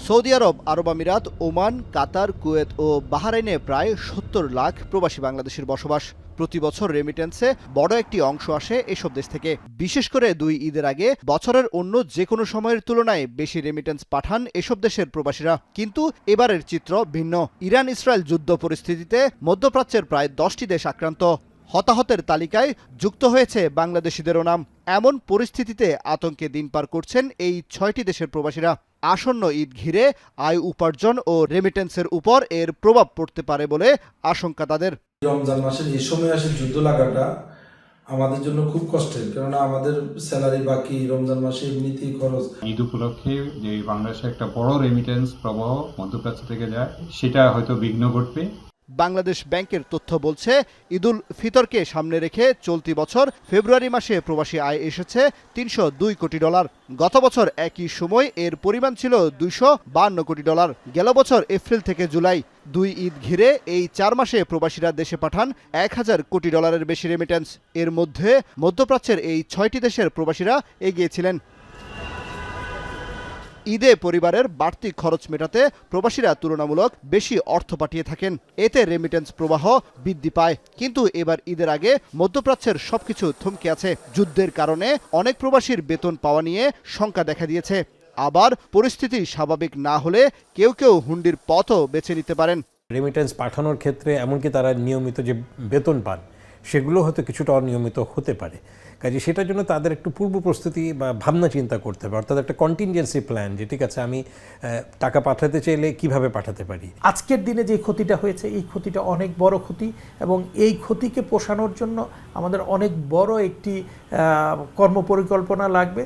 Saudi আরব, আরব আমিরাত, Oman, কাতার, Kuwait ও বাহরাইনে প্রায় ৭০ লাখ প্রবাসী বাংলাদেশের বসবাস। প্রতি বছর রেমিটেন্সে বড় একটি অংশ আসে এসব দেশ থেকে। বিশেষ করে দুই ঈদের আগে বছরের অন্য যে কোনো সময়ের তুলনায় বেশি রেমিটেন্স পাঠান এসব দেশের প্রবাসীরা। কিন্তু এবারের চিত্র ভিন্ন। ইরান ইসরায়েল যুদ্ধ পরিস্থিতিতে মধ্যপ্রাচ্যের প্রায় 10টি দেশ আক্রান্ত। হতাহতের তালিকায় যুক্ত হয়েছে বাংলাদেশিদেরও নাম। এমন পরিস্থিতিতে আতঙ্কে দিন পার করছেন এই 6টি দেশের প্রবাসীরা। আসন্ন ঈদ ঘিরে আয় উপার্জন ও রেমিটেন্সের উপর এর প্রভাব পড়তে পারে বলে আশঙ্কা তাদের। রমজান মাসের এই সময় আসে যুদ্ধ লাগাটা আমাদের জন্য খুব কষ্টের, কেননা আমাদের স্যালারি বাকি, রমজান মাসে এমনিতেই খরচ। ঈদ উপলক্ষে যে বাংলাদেশে একটা বড় রেমিটেন্স প্রবাহ মধ্যপ্রাচ্য থেকে যায়, সেটা হয়তো বিঘ্ন ঘটবে। বাংলাদেশ ব্যাংকের তথ্য বলছে, ঈদুল ফিতরকে সামনে রেখে চলতি বছর ফেব্রুয়ারি মাসে প্রবাসী আয় এসেছে $302 কোটি। গত বছর একই সময় এর পরিমাণ ছিল $252 কোটি। গেল বছর এপ্রিল থেকে জুলাই দুই ঈদ ঘিরে এই 4 মাসে প্রবাসীরা দেশে পাঠান $1000 কোটি বেশি রেমিটেন্স। এর মধ্যে মধ্যপ্রাচ্যের এই 6টি দেশের প্রবাসীরা এগিয়ে ছিলেন। ঈদে পরিবারের বাড়তি খরচ মেটাতে প্রবাসীরা তুলনামূলক বেশি অর্থ পাঠিয়ে থাকেন। এতে রেমিটেন্স প্রবাহ বৃদ্ধি পায়। কিন্তু এবার ঈদের আগে মধ্যপ্রাচ্যের সবকিছু থমকে আছে। যুদ্ধের কারণে অনেক প্রবাসীর বেতন পাওয়া নিয়ে শঙ্কা দেখা দিয়েছে। আবার পরিস্থিতি স্বাভাবিক না হলে কেউ কেউ হুন্ডির পথও বেছে নিতে পারেন। রেমিটেন্স পাঠানোর ক্ষেত্রে এমনকি তারা নিয়মিত যে বেতন পান সেগুলো হয়তো কিছুটা অনিয়মিত হতে পারে। কাজে সেটার জন্য তাদের একটু পূর্ব প্রস্তুতি বা ভাবনা চিন্তা করতে হবে, অর্থাৎ একটা কন্টিনজেন্সি প্ল্যান, যে ঠিক আছে আমি টাকা পাঠাতে চাইলে কিভাবে পাঠাতে পারি। আজকের দিনে যে ক্ষতিটা হয়েছে, এই ক্ষতিটা অনেক বড় ক্ষতি, এবং এই ক্ষতিকে পোষানোর জন্য আমাদের অনেক বড় একটি কর্মপরিকল্পনা লাগবে।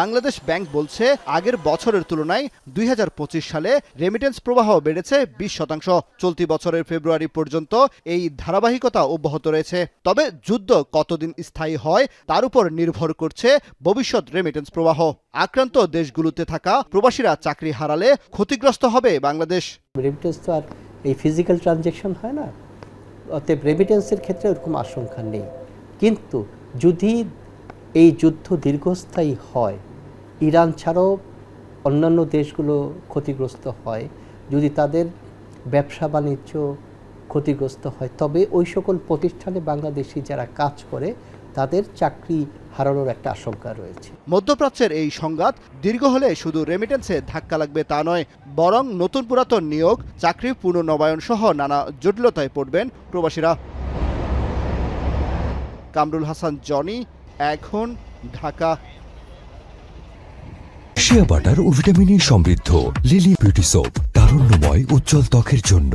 বাংলাদেশ ব্যাংক বলছে, আগের বছরের তুলনায় 2025 সালে রেমিটেন্স প্রবাহ বেড়েছে 20%। চলতি বছরের ফেব্রুয়ারি পর্যন্ত এই ধারাবাহিকতা অব্যাহত রয়েছে। তবে যুদ্ধ কতদিন স্থায়ী হয় তার উপর নির্ভর করছে ভবিষ্যৎ রেমিটেন্স প্রবাহ। আক্রান্ত দেশগুলোতে থাকা প্রবাসীরা চাকরি হারালে ক্ষতিগ্রস্ত হবে বাংলাদেশ। রেমিটেন্স তো আর এই ফিজিক্যাল ট্রানজ্যাকশন হয় না, অতএব রেমিটেন্সের ক্ষেত্রে ওরকম আশঙ্কা নেই। কিন্তু যদি এই যুদ্ধ দীর্ঘস্থায়ী হয়, ইরান ছাড়াও অন্যান্য দেশগুলো ক্ষতিগ্রস্ত হয়, যদি তাদের ব্যবসা বাণিজ্য ক্ষতিগ্রস্ত হয়, তবে ওই সকল প্রতিষ্ঠানে বাংলাদেশি যারা কাজ করে তাদের চাকরি হারানোর একটা আশঙ্কা রয়েছে। মধ্যপ্রাচ্যের এই সংঘাত দীর্ঘ হলে শুধু রেমিটেন্সে ধাক্কা লাগবে তা নয়, বরং নতুন পুরাতন নিয়োগ, চাকরি পুনর্নবায়ন সহ নানা জটিলতায় পড়বেন প্রবাসীরা। কামরুল হাসান, জনি, এখন, ঢাকা। শিয়া বাটার ও ভিটামিন ই সমৃদ্ধ লিলি বিউটি সোপ, তারুণ্যময় উজ্জ্বল ত্বকের জন্য।